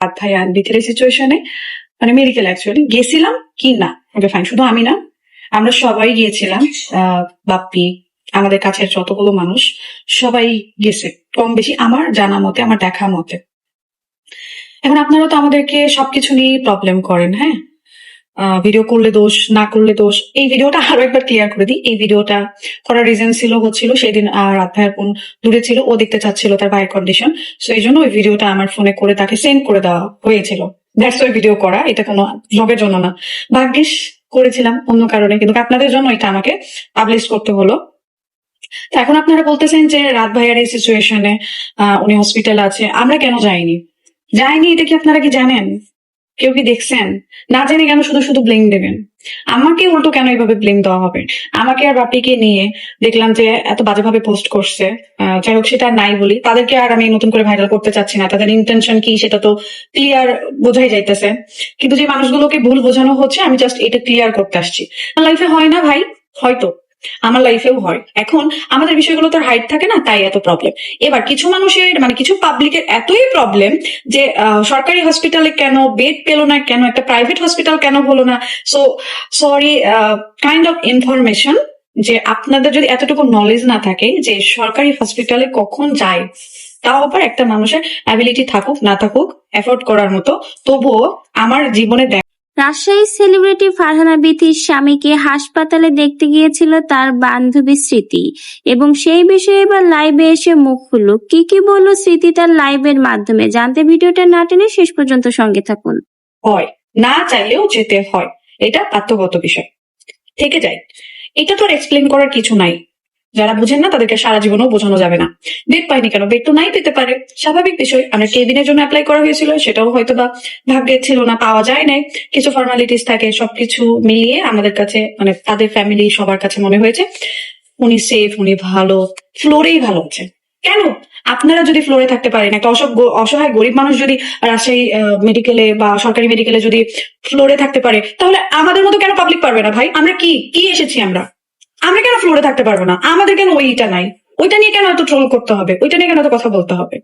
রাত ভাই আনবিথের সিচুয়েশনে মানে মেডিকেল অ্যাকচুয়ালি গেছিলাম কি না, ওকে ফাইন, শুধু আমি না আমরা সবাই গিয়েছিলাম। বাপ্পি, আমাদের কাছের যতগুলো মানুষ সবাই গেছে কম বেশি, আমার জানা মতে, আমার দেখা মতে। এখন আপনারা তো আমাদেরকে সবকিছু নিয়ে প্রবলেম করেন, হ্যাঁ, ভিডিও করলে দোষ, না করলে দোষ। এই ভিডিওটা আরো একবার ক্লিয়ার করে দিই, এই ভিডিওটা করার রিজন হচ্ছিল সেদিন রাত ভাইয়ের ফোন দূরে ছিল, ও দেখতে চাচ্ছিল তার ভাইয়ের কন্ডিশন, সো এই জন্য ওই ভিডিওটা আমার ফোনে করে তাকে সেন্ড করে দেওয়া হয়েছিল। দ্যাটস ওই ভিডিও করা, এটা কোনো ব্লগের জন্য না। ভাগ্যিস করেছিলাম অন্য কারণে, কিন্তু আপনাদের জন্য এটা আমাকে পাবলিশ করতে হলো। তো এখন আপনারা বলতেছেন যে রাত ভাইয়ের এই সিচুয়েশনে উনি হসপিটালে আছে, আমরা কেন যাইনি? এটা কি আপনারা কি জানেন? কেউ কি দেখছেন? না জেনে কেন শুধু শুধু ব্লেম দেবেন? আমাকে উল্টো কেন এইভাবে ব্লেম দেওয়া হবে? আমাকে আর বাপিকে নিয়ে দেখলাম যে এত বাজেভাবে পোস্ট করছে। যাই হোক, সেটা নাই বলি, তাদেরকে আর আমি নতুন করে ভাইরাল করতে চাচ্ছি না, তাদের ইন্টেনশন কি সেটা তো ক্লিয়ার বোঝাই যাইতেছে। কিন্তু যে মানুষগুলোকে ভুল বোঝানো হচ্ছে, আমি জাস্ট এটা ক্লিয়ার করতে আসছি। লাইফে হয় না ভাই? হয়তো আমার লাইফেও হয়। এখন আমাদের বিষয়গুলো তো হাইড থাকে না, তাই এত প্রবলেম। এবার কিছু মানুষের মানে কিছু পাবলিকের এতই প্রবলেম যে সরকারি হসপিটালে কেন বেড পেলো না, কেন একটা প্রাইভেট হসপিটাল কেন হলো না। So sorry, kind of information, যে আপনাদের যদি এতটুকু নলেজ না থাকে যে সরকারি হসপিটালে কখন যায়, তাও আবার একটা মানুষের অ্যাবিলিটি থাকুক না থাকুক এফোর্ড করার মতো, তবুও আমার জীবনে রাজশাহী সেলিব্রিটি ফারহানা বিথির স্বামীকে হাসপাতালে দেখতে গিয়েছিল তার বান্ধবী স্মৃতি, এবং সেই বিষয়ে এবার লাইভে এসে মুখ খুলল। কি বললো স্মৃতি তার লাইভের মাধ্যমে, জানতে ভিডিওটা না টেনে শেষ পর্যন্ত সঙ্গে থাকুন। হয় না চাইলেও যেতে হয়, এটা আত্মগত বিষয় থেকে যায়। এটা তো আর এক্সপ্লেন করার কিছু নাই, যারা বুঝেন না তাদেরকে সারা জীবনও বোঝানো যাবে না। বেড পাইনি কেন? বেড তো নাই পেতে পারে, স্বাভাবিক বিষয়। আমরা কেবিনের জন্য অ্যাপ্লাই করা হয়েছিল, সেটাও হয়তো বা ভাগ্যে ছিল না, পাওয়া যায় নাই, কিছু ফর্মালিটিস থাকে। সবকিছু মিলিয়ে আমাদের কাছে মানে তাদের ফ্যামিলি সবার কাছে মনে হয়েছে উনি সেফ, উনি ভালো, ফ্লোরেই ভালো আছে। কেন আপনারা যদি ফ্লোরে থাকতে পারেন, একটা অসহায় গরিব মানুষ যদি রাজশাহী মেডিকেলে বা সরকারি মেডিকেলে যদি ফ্লোরে থাকতে পারে, তাহলে আমাদের মতো কেন পাবলিক পারবে না ভাই? আমরা কি এসেছি? আমরা কেন ফ্লোরে থাকতে পারবো না? আমাদের কেন ওইটা নাই? ওইটা নিয়ে কেন এত ট্রোল করতে হবে? ওইটা নিয়ে কেন এত কথা বলতে হবে?